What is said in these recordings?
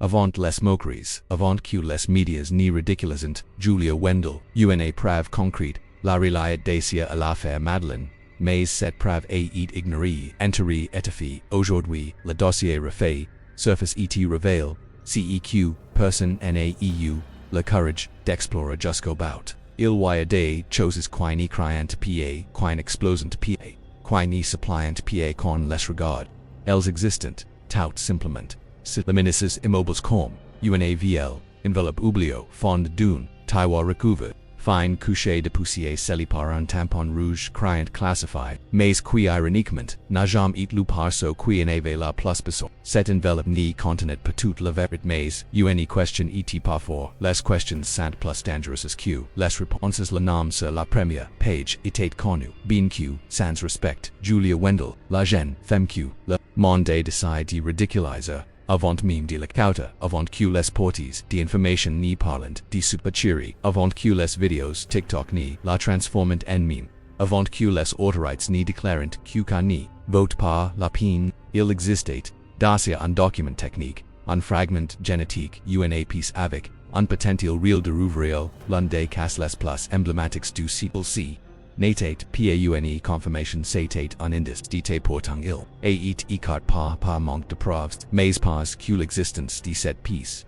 Avant les moqueries, avant que les médias ni ridiculisent, Julia Wendell, une preuve concrète, la RELIAIT dossier à l'affaire Madeleine, mais cette preuve est ignorée, enterrée étouffée, aujourd'hui, le dossier refait, surface et révèle, CEQ, personne n'a eu, le courage, d'explorer jusqu'au bout. Il y a des choses qui ni criant pied, qui n'explosent pied, qui ni suppliant pied qu'on les regarde. Elles existent, tout simplement. Les menaces immobiles comme, UNAVL, enveloppe oublio, fond d'une, taille recouverte, fine couche de poussière scellé par un tampon rouge criant classified, mais qui ironiquement, n'a jamais été lu par ceux qui en avaient la plus besoin. Cette enveloppe ni contenait pas toute la vérité mais, une question et parfois, les questions sont plus dangereuses que les réponses. Le nom sur la première page était connu, bien que, sans respect, Julia Wendell, la jeune femme que, le monde décide de ridiculiser, avant même de la cauta, avant que les portes d'information ni parlant de supercherie, avant que les vidéos TikTok ni la transforment en meme, avant que les autorités ni déclarent QUI ni vote par la peine, il existait, dossier un document technique, un fragment génétique, une piece avec, un potentiel réel de rouvriel, l'un des cas les plus emblématiques du siècle. N'était pas confirmation c'était un indice d'été pourtant il est écart par manque de preuves, mais parce que l'existence de cette piece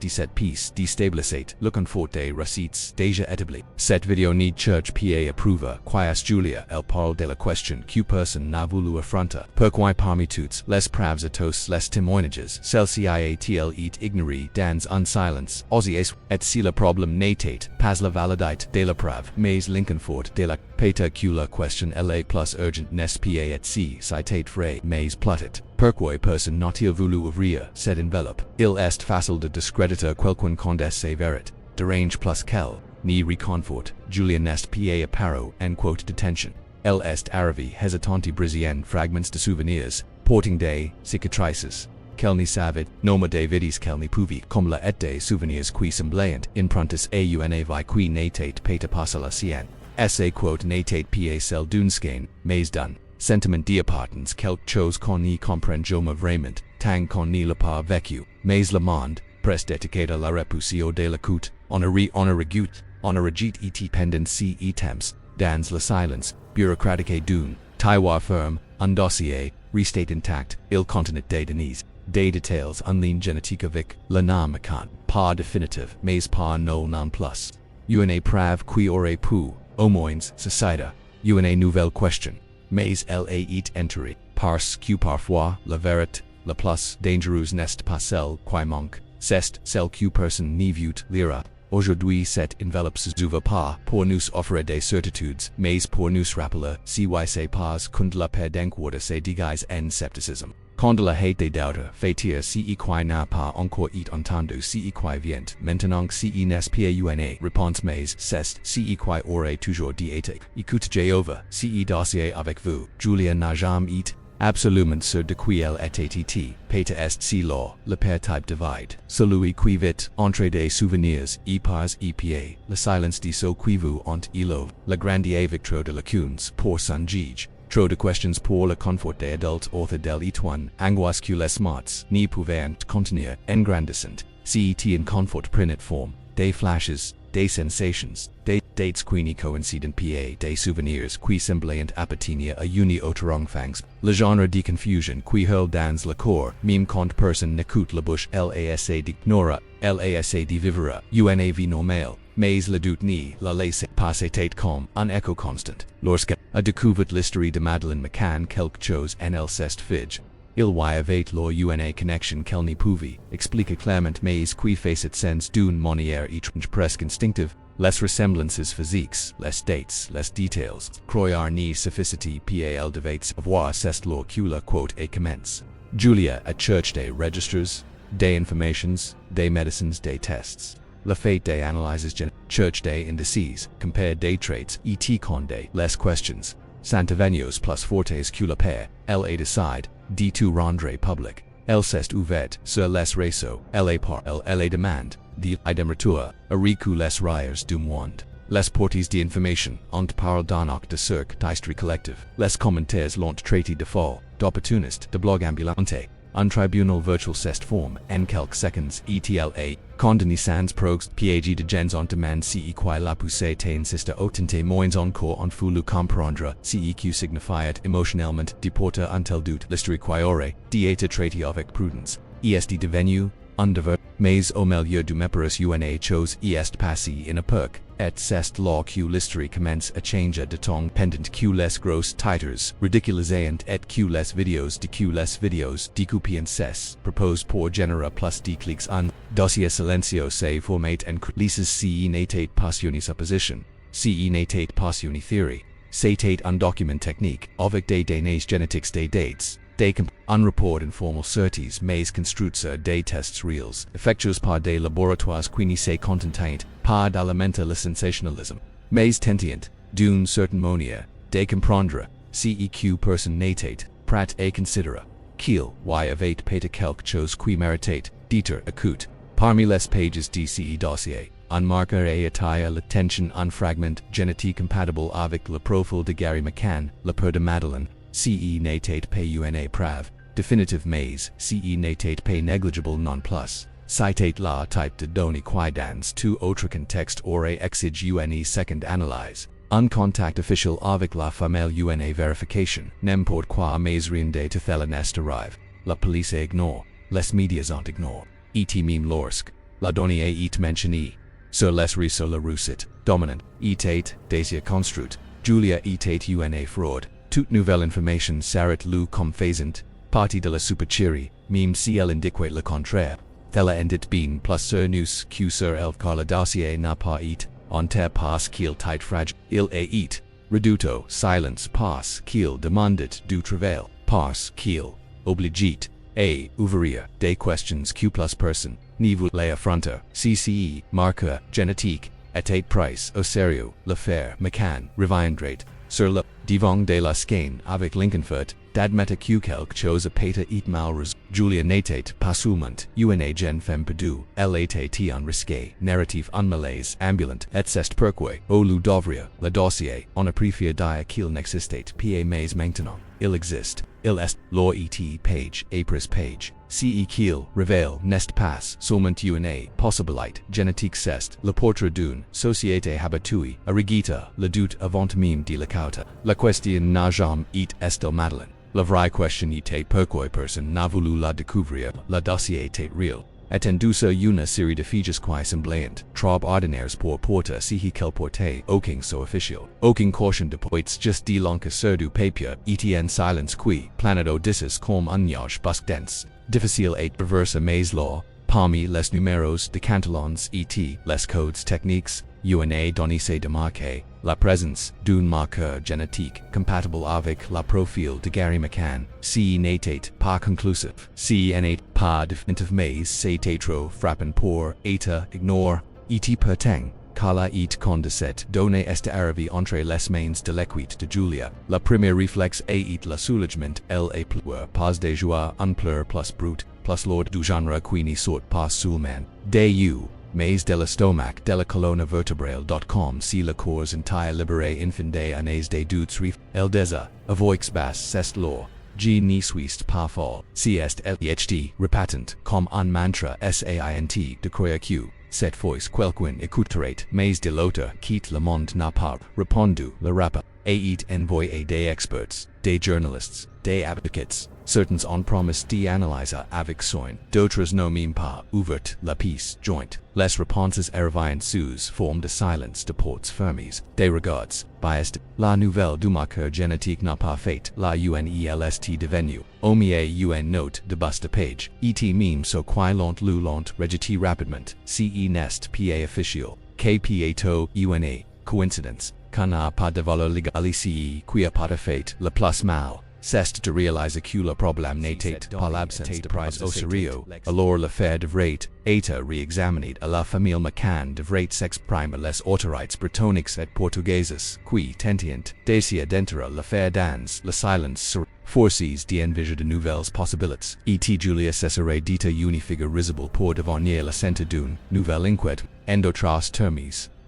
déstabilisait le confort des recettes déjà établies. Cette vidéo ni cherche pas à prouver qu'est Julia elle parle de la question que personne n'a voulu affronter. Pourquoi parmi toutes les preuves et tous les témoignages, celle-ci a-t-elle est ignorée dans un silence osier, et si le problème n'était pas la validité de la preuve, mais l'inconfort de la Peter que la question est plus urgente n'est pas et si c'était vrai mais plutôt. Pourquoi personne n'a-t-il voulu ouvrir cette enveloppe? Il est facile de discréditer quelqu'un quand c'est vérité. Derange plus qu'elle, ni réconfort, Julia n'est pas apparu en quote detention. Elle est arrivée hésitante brisant fragments de souvenirs, porting des cicatrices. Qu'elle n'y savait, nombre de vides qu'elle n'y pouvait, comme la et des souvenirs qui semblaient, improntes à une vie qui n'était pas passée la sienne. Essay quote n'était pas celle d'une skein, mais d'un sentiment d'appartenance quelque chose qu'on y comprend jamais vraiment, tant qu'on n'y l'a pas vécu, mais le monde, presque dédié à la répulsion de l'écoute, on a rejette et pendant si temps, dans le silence, bureaucratique d'une, taille ferme, un dossier, restate intact, il contenait des données, des détails en ligne génétique avec le nom marquant, pas définitif, mais pas nul non plus. Une preuve qui aurait pu, au moins, susciter, une nouvelle question, mais elle est enterrée, parce que parfois, la vérité, la plus dangereuse n'est pas celle qui manque, c'est celle que personne n'y veut lire. Aujourd'hui cette enveloppe se ouvre pas pour nous offrir des certitudes, mais pour nous rappeler si c'est pas qu'on la paix d'enquête se déguise en scepticisme. Quand la hate des doubters fait si qui n'a pas encore été entendu si qui vient maintenant si n'est pas une réponse mais c'est si qui aurait toujours été. Écoute Jéhovah, si dossier avec vous, Julia n'a jamais été absolument sûr de qui elle était, peta est si le père type divide, celui qui vit entre des souvenirs et par epa, le silence de ceux qui vous ont élevé, la grande victoire de lacunes pour son juge. Trop de questions pour le confort des adultes autres de l'étoile, angoisse que les mots n'y pouvaient contenir, engrandissant, cet inconfort prenait forme, des flashes, des sensations, des dates qui n'y coïncident pas, des souvenirs qui semblaient appartenir à une autre enfance, le genre de confusion qui hurle dans le corps, même quand personne n'écoute la bouche, l'asa d'ignorer, l'asa de vivre, une vie normale, mais le doute ni la laisser passer comme un écho constant. Lorsque a découvert l'histoire de Madeleine McCann quelque chose en elle s'est fige. Il y avait là une connexion qu'elle n'y pouvait expliquer clairement mais qui faisait sens d'une manière étrange presque instinctive, les ressemblances physiques, les dates, les details, croire ni sophisticité elle devait avoir c'est là que la quote et commence. Julia a cherché des registres, des informations, des médecines, des tests. Le fait des analyses cherche des indices, compare des traits et conde les questions, santavenos plus fortes que la paix, elle décide, de tout rendre public, elle s'est ouverte sur les réseaux, elle par elle demande, de retour, a recu les rires du monde. Les portes d'information ont parlé d'un acte de cirque d'histoire collective, les commentaires l'ont traité de folle, d'opportuniste, de blog ambulante. un tribunal virtual cest form, en quelques secondes, etla, condamné sans progs, pag de gens en demande QUI la poussée insiste autente moins encore en fou le comprendre, CEQ signifiat emotionnellement, deporta untel doute, l'historiquaiore, dieta trati avec prudence, est devenu, undever, mais au milieu du meperus una chose est passé in a perc, et cest law q l'histoire commence a change de temps pendant q les gros titers, ridiculisant et q les videos de q les videos découpient ces, propose pour genera plus déclics un, dossier silencio se format en lises ce n'était pas une supposition, ce n'était pas une theory, c'était un document technique, avec des données génétiques des dates, des unreport informal certies mais construits des tests réels, effectués par des laboratoires qui ne se contentent pas d'alimenter le sensationalisme, mais tentient, d'une certaine manière, de comprendre, CEQ personne n'était, prêt à considérer, qu'il y avait peut-être quelque chose qui méritait d'être écouté. Parmi les pages de ce dossier, on marquerait à taille l'attention un fragment génétique compatible avec le profil de Gary McCann, le père de Madeleine, ce n'était pas une preuve définitive mais ce n'était pas négligible non plus. Citate la type de données qui dans tout autre contexte aurait exige une seconde analyse. Un contact officiel avec la femelle une vérification. N'importe quoi mais rien de tel n'est arrive. La police ignore. Les médias en ignore. Et même lorsque la donnée est mentionnée sur les réseaux la réussite dominante était déjà construite. Julia était une fraude. Toute nouvelle information serait lu comme faisant partie de la supercherie, même si elle indique le contraire. Telle indit bien plus sur nous que sur elle car le dossier n'a pas été entier parce qu'il était fragile. Il a été reduto silence parce qu'il demandait du travail, parce qu'il obligeait à ouvrir des questions que plus personne ne voulait affronter. CCE, marqueur génétique, était price au sérieux, l'affaire McCann reviendrait sur le devant de la scène avec Lincolnfurt, d'admettre que quelque chose a pété et mal résolu. Julia n'était pas seulement une jeune femme perdue, elle était un risqué, narratif un malaise ambulant, et c'est pourquoi, au lieu d'ouvrir le dossier, on a préféré dire qu'il n'existait pas mais maintenant, il existe, il est, lor et page, après page. Ce qu'il révèle n'est pas seulement une possibilité génétique c'est le portrait d'une société habituée à regretter le doute avant même de la cauta. La question n'a jamais été est Madeleine. La vraie question était pourquoi personne n'a voulu la découvrir, le dossier était réel. Et induce une série de fiches qui semblant trop ordinaires pour porter si qu'elle portait aucun so officiel. Aucune caution de poids juste de l'encre sur du papier et en silence qui planet odysseus comme un nuage basque dense. Difficile et perverse mais law, parmi les numéros de cantalons et les codes techniques, une donné se démarquer, la présence d'un marqueur génétique compatible avec la profil de Gary McCann, ce n'était pas conclusif, ce n'est pas définitif mais c'était trop frappant pour être ignoré, et pourtant, Kala et conde cette donnée est arrivée entre les mains de l'équite de Julia. Le premier réflexe est le soulagement, elle est pleure pas de joie, un pleur plus brut, plus lord du genre qui ne sort pas seulement de mais de l'estomac de la colonne vertébrale.com si le corps entier libéré infin de années de doutes el desa, avoix basse c'est l'or. G ne suis pas folle, si est LHD, repatent, comme un mantra SAINT de croire que, cette fois quelqu'un écouterait, mais de l'autre, quitte le monde n'a pas répondu, le rapport, est envoyé des experts, des journalistes, des advocates, certains ont promis d'analyser avec soin, d'autres n'ont même pas ouvert la pièce jointe. Les réponses arrivent sous forme de silence de portes fermées, des regards biased. La nouvelle du marqueur génétique n'a pas fait la UNELST devenue. Omie une note de bas de page, et même so qui l'ont lu l'ont rejeté rapidement, ce n'est pas officiel, kpato une coïncidence, qu'on n'a pas de valeur légale ici qui a pas fait le plus mal. C'est de réaliser que le problème n'était pas l'absence de prise au sérieux, alors l'affaire devrait être réexaminée et la famille McCann devrait s'exprimer les autorités britanniques et portugaises qui tentient d'essayer d'entrer l'affaire dans le silence sur forces d'envisager de nouvelles possibilités. Et Julia serait dita une figure risible pour devenir la centre d'une nouvelle enquête, en d'autres termes,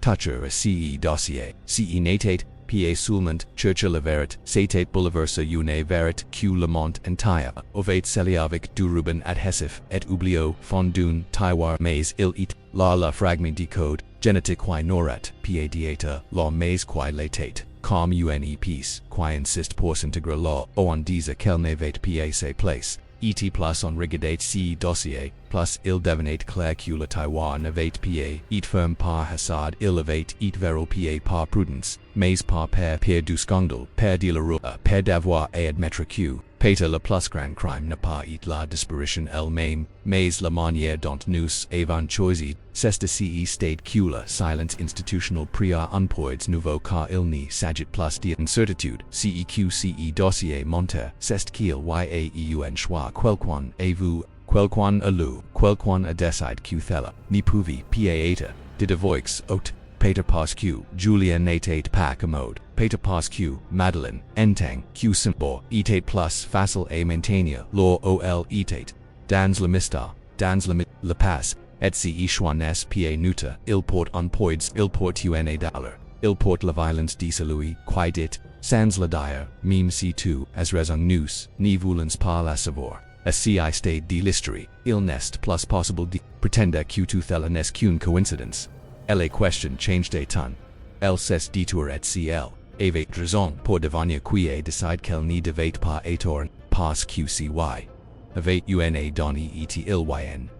toucher à ce dossier. Ce n'était pa Sulmant, Churchill Averit, Satate Bouleversa une Verit, Q Lamont entire, Ovate Seliavik Duruban adhesif, et oublio, fondune, Taiwar mais il it, la fragment decode, genetic qui norat, pa dieta, law mais qui latate, com une peace, qui insist pors integra law, o on disa kelnevate pa se place. Et plus on rigidate ce dossier, plus il devenate clair que la Taiwan avate pa, et firm par hasard il avate et vero pa par prudence, mais par père du scandale, père de la rue, père d'avoir et admettre que, pater le plus grand crime n'a pas et la disparition elle-même, mais la manière dont nous avons choisi, c'est de ce state que la silence institutionnel prior unpoids nouveau car il n'y s'agit plus d'incertitude, ce dossier monter, c'est qu'il y a un choix quelqu'un avez-vous, quelqu'un a lu, quelqu'un a décide que thella, ni pouvi pa de devoix haute, pater parce que, Julia n'était pas commode, pater parce que, Madeleine, entang, que simple, etate plus facile à maintenir, lor ol etate, dans le mystère, dans le passe, et si choines pa nuta, il porte un poids, il porte une dollar, il porte la violence de celui, qui dit, sans la dire, même si tu, as raison nous, ni voulons pas la savoir. A si stade de l'histoire, il n'est plus possible de pretendre que tout cela n'est qu'une coïncidence. La question change de ton. Elle s'est détour et si elle avait raison pour devenir qui décide qu'elle n'y devait pas être parce que CY avait une donné et il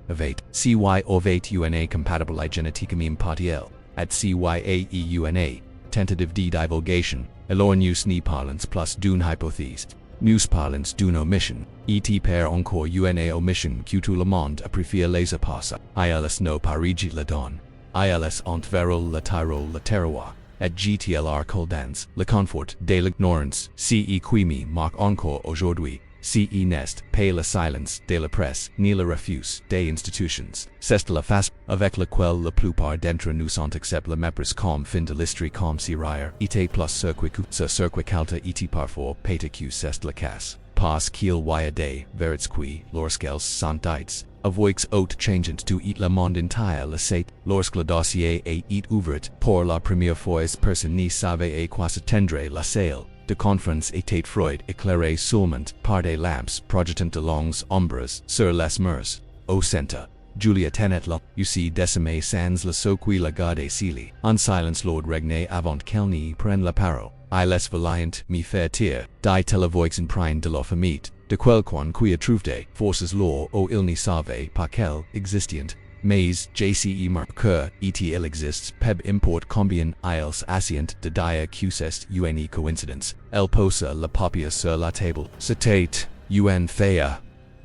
avait CY avait une compatible génétiquement partielle, at CY une tentative de divulgation, alors nous n'y parlons plus d'une hypothèse. Nous parlons d'une omission, et per encore une omission que tout le monde apprécie les passer, ils no parigi la donne, ils ont verol la tyrol la terroir, et gtlr coldans, le confort de l'ignorance, ce qui me marque encore aujourd'hui, ce n'est pas la silence de la presse, ni le refus des institutions, c'est la face avec laquelle la plupart d'entre nous sont acceptent la mépris comme fin de l'histoire comme si rire, et plus circuit calta et parfois pata que c'est la casse, parce qu'il y a des verits qui, lorsqu'elles sont dites, avoix haute changeant to et le monde entier le sait, lorsque le dossier est ouvert, pour la première fois personne ne savait à quoi s'attendre la salle de conférence était Freud éclairé seulement par des lampes projetant de longues ombres sur les murs. Au centre, Julia tenait la UC décimée sans le soqui la garde cili, en silence lord regne avant qu'elle n'y prenne la parole. I les valiant me faire taire, die televoix en prine de la famille, de quelqu'un qui a trouvé forces l'or ou il n'y savait pas qu'elle existient. Mais jce marqueur et il existe peb import combien ils assient de dire que c'est une coïncidence. Elle posa la paupière sur la table. C'était une fait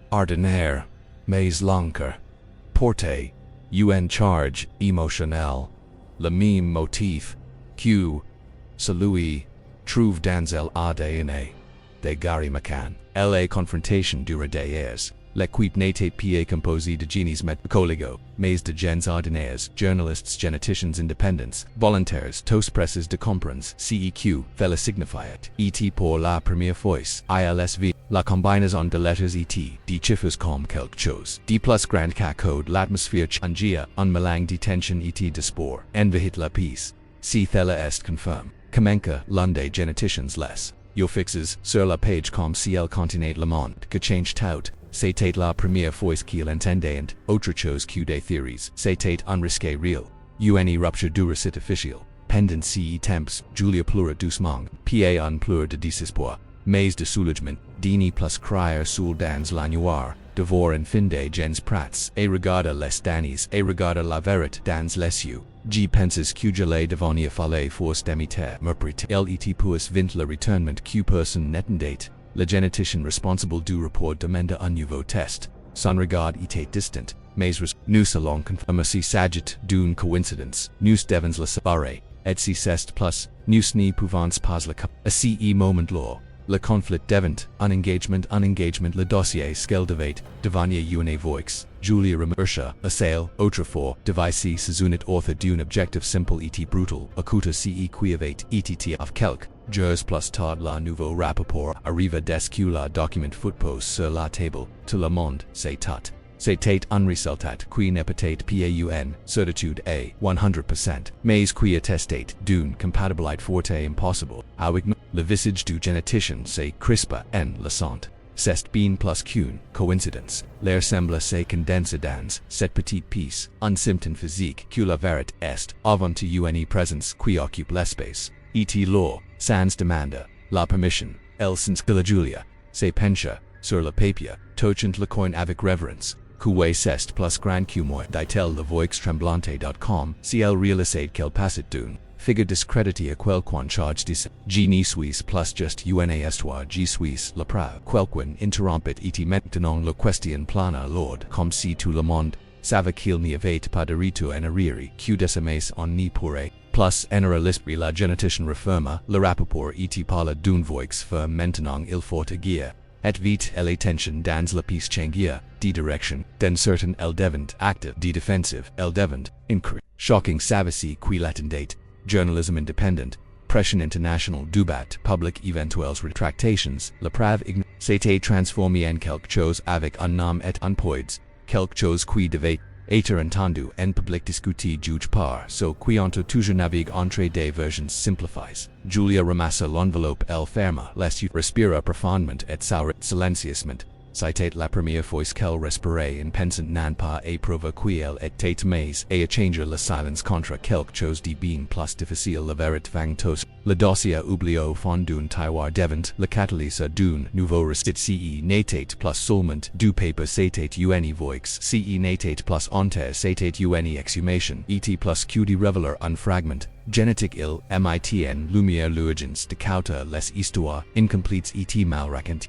ordinaire, mais l'encre portait une charge émotionnelle. Le même motif que celui trouve dans l'ADN de Gary McCann. La confrontation dura des heures. L'équipe n'était pas composée de génies médicaux, mais de gens ordinaires, journalistes généticiens indépendants, volontaires, tous presses de comprendre, CEQ, fait le signifiat, et pour la première fois, ILSV, la combinaison de lettres et de chiffres comme quelque chose, de plus grand qu'à code l'atmosphère changia, un mélange de tension et de sport, envahit la peace. Si cela est confirme, comença l'un des généticiens les. Yo fixes sur la page comme si elle contenait le monde, que change tout. C'était la première fois qu'il entendait autre chose que des théories. C'était un risque réel. Une rupture du récit officiel. Pendant ces temps, Julia pleura doucement, pa un pleur de désespoir, mais de soulagement, dini plus crier soul dans la noire, devant en fin de gens prats, et regarda les danis, et regarda la vérité dans les yeux. J penses que je l'ai devenir fallait force d'imiter, meprit, let puis vint le retournement que personne n'attendait. Le généticien responsable du rapport demanda un nouveau test. Son regard était distant, mais nous allons confirmer si s'agit d'une coïncidence. Nous devons le séparer, et si c'est plus, nous n'y pouvons pas le cap. À ce moment-là, le conflit devint un engagement, le dossier qu'elle devait devenir une voix. Julia remercia, à celle, autrefois, devait sous une autre d'un objectif simple et brutal, écouter ce qui avait été of quelque. Jours plus tard la nouveau rapport arriva des que la document footpose sur la table, tout le monde, c'est tout. Cetate unresultat qui nepotate paun, certitude a, 100%. Mais qui attestate, d'une compatibilité forte impossible, au igno, le visage du généticien c'est crispa en lassant. C'est bien plus qu'une coïncidence. L'air semble se condenser dans cette petite piece, un symptôme physique que la vérité est, avant une présence qui occupe l'espace. Et lors, sans demande, la permission, elle s'instille Julia, se pencha, sur le papier, touchant le coin avec révérence. QUI c'est plus grand que moi, dit-elle le voix tremblante.com, si elle réalisait qu'elle passait d'une figure discréditée à quelqu'un charge de génie suisse plus juste une histoire G suisse la preuve. Quelqu'un interrompit et maintenant la question plana lord, comme si tout le monde savait qu'il n'y avait pas de retour en arrière, que décimés on n'y pourrait. Plus en l'esprit la généticienne referma, le rapport et parla d'une voix ferme maintenant il faut agir. Et vite l'attention dans la pièce changia, de direction, d'un certain elle devint active, de defensive, elle devint increase. Shocking savacy qui l'attendait. Journalism independent, pression international dubat, public éventuelles retractations, la preuve s'était transformée en quelque chose avec un nom et un poids, quelque chose qui devait être entendu en public discuté juge par so qui onto toujours navigue entre des versions simplifies. Julia ramassa l'enveloppe elle ferma les respira profondément et saurit silencieusement. Citate la première fois qu'elle respirait en pensant non pas à preuve qui elle était mais à changer le silence contre quelque chose de bien plus difficile la vérité vangtos. Le dossier oublié au fond d'un tiroir devant le catalyse d'un nouveau restit ce n'était plus seulement du paper c'était une voix ce n'était plus honte c'était une exhumation et plus que de révéler un fragment. Génétique il mitn lumière l'urgence de cauta les histoires incomplètes et mal racontes.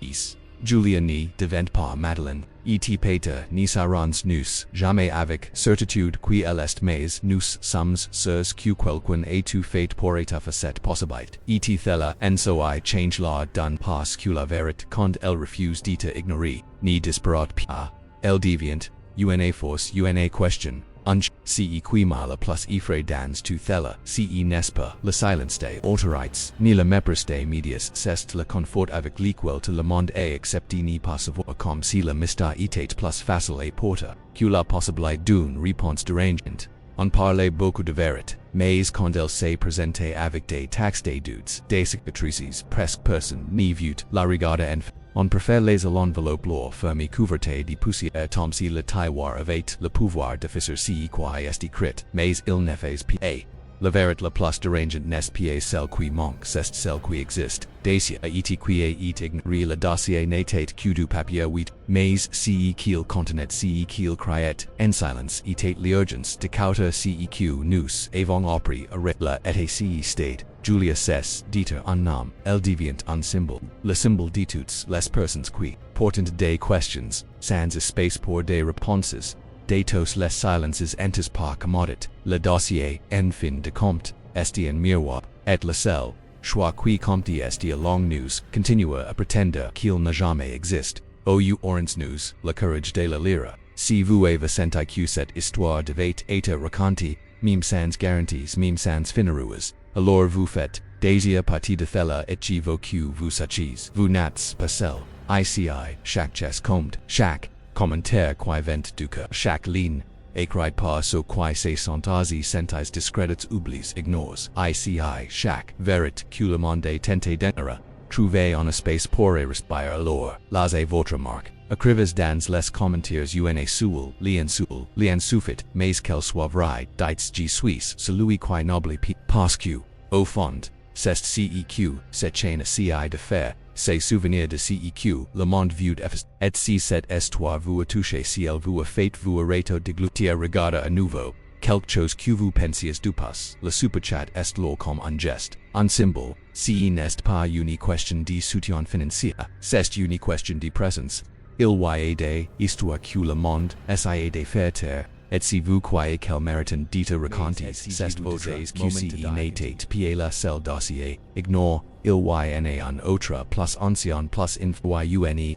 Julia ni devant pas Madeleine, et peta ni sarans nous, jamais avec certitude qui elle est mais nous sommes sûrs que quelqu'un a tout fait pour étouffer cette possibilité. Et thella en soi change la donne parce que la vérité quand elle refuse d'être ignorée, ni disparate pa, elle devient, une force une question. Unch, ce qui mala plus effray dans tout thella, ce n'est pas le silence des autorités, ni le mépris des médias, c'est le confort avec lequel tout le monde est accepté ni pas savoir comme si le mystère était plus facile à porter, que la possibilité d'une réponse dérangeante. On parlait beaucoup de vérité, mais quand elle s'est présentée avec des taxes des doutes, des cicatrices, presque personne n'y vit la regarde en on préfère les l'enveloppe lourd fermée couvertée de poussière comme si le tiroir avait le pouvoir de faire ce qui est écrit, mais il ne fait pas. La vérité la plus dérangeante n'est pas celle qui manque, c'est celle qui existe. Dossier a été qui est ignoré le dossier n'était que du papier huit, mais ce qu'il contenait ce qu'il criait, en silence était l'urgence de cauta ce que nous avons appris à révéler et ce state. Julia cesse d'être un nom, elle devient un symbole. Le symbole de toutes les personnes qui portent des questions, sans espace pour des réponses. De tous les silences entes pas commodit, le dossier, en fin de compte, est un miroir, et le seul choix qui compte est a long news, continua à prétendre qu'il n'a jamais existe. Ou orange news, le courage de la lire. Si vous avez senti que cette histoire devait être racontée, même sans garanties, même sans finirous, alors vous faites des partie de thella et que vous sachez. Vous n'êtes pas seul. ICI, chaque geste compte, chaque commentaire qui vient du cœur, chaque ligne, écrit par ceux qui se sont assis sentis discrédits oublis ignores. ICI, chaque vérité que le monde tenté d'entrer, trouvez en espace pour respirer alors, lasez votre marque. Écrivez dans les commentaires une soul, lien suffit, mais qu'elle soit vraie, dites G suisse, celui qui n'oublie pas que, au fond, c'est CEQ, cette chaîne CI de faire, ces souvenirs de CEQ, le monde vieux et si cette histoire vous a touché si elle vous a fait vous arrêter de glutir regarder à nouveau, quelque chose que vous pensiez du pas, le superchat est lourd comme un geste, un symbole, ce n'est pas une question de soutien financier, c'est une question de présence. Il y a des histoires que le monde essaie de faire taire, et si vous croyez qu'elles méritent d'être racontées, c'est votre QCI n'était pas la seule dossier, ignore il y en autre plus ancien plus info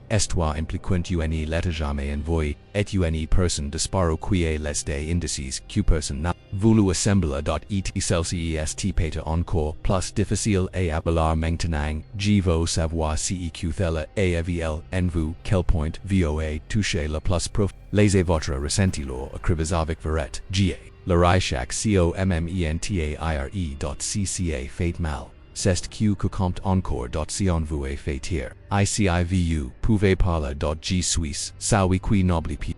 histoire impliquant une lettre jamais envoyée, et une personne disparo qui est les des indices que personne n'a voulu assembler et celci pater encore plus difficile à appeler maintenant, je veux savoir si que et révèle en vous, quel point voa toucher le plus profond. Laissez votre ressenti lors écrivez avec verret, ga. Le Reichach commentare.cca fait mal. C'est que compte encore si on vous fait tirer. ICIVU, pouvez parler je suis, ça oui qui n'oublie